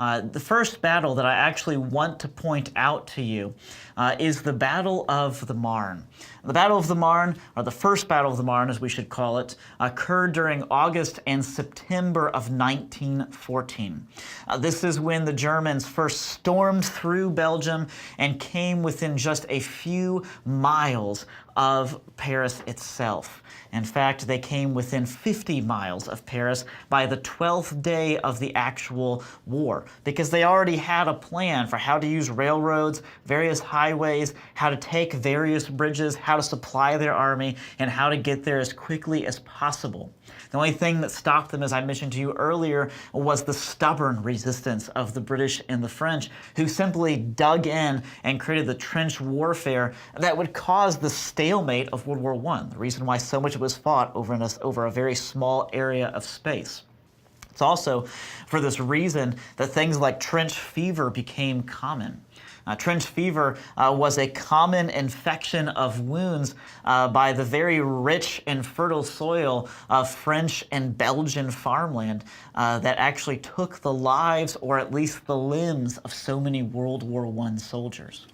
The first battle that I actually want to point out to you is the Battle of the Marne. The Battle of the Marne, or the First Battle of the Marne as we should call it, occurred during August and September of 1914. This is when the Germans first stormed through Belgium and came within just a few miles of Paris itself. In fact, they came within 50 miles of Paris by the 12th day of the actual war, because they already had a plan for how to use railroads, various highways, how to take various bridges, how to supply their army, and how to get there as quickly as possible. The only thing that stopped them, as I mentioned to you earlier, was the stubborn resistance of the British and the French, who simply dug in and created the trench warfare that would cause the stalemate of World War I, the reason why so much was fought over a very small area of space. It's also for this reason that things like trench fever became common. Trench fever was a common infection of wounds by the very rich and fertile soil of French and Belgian farmland that actually took the lives, or at least the limbs, of so many World War I soldiers.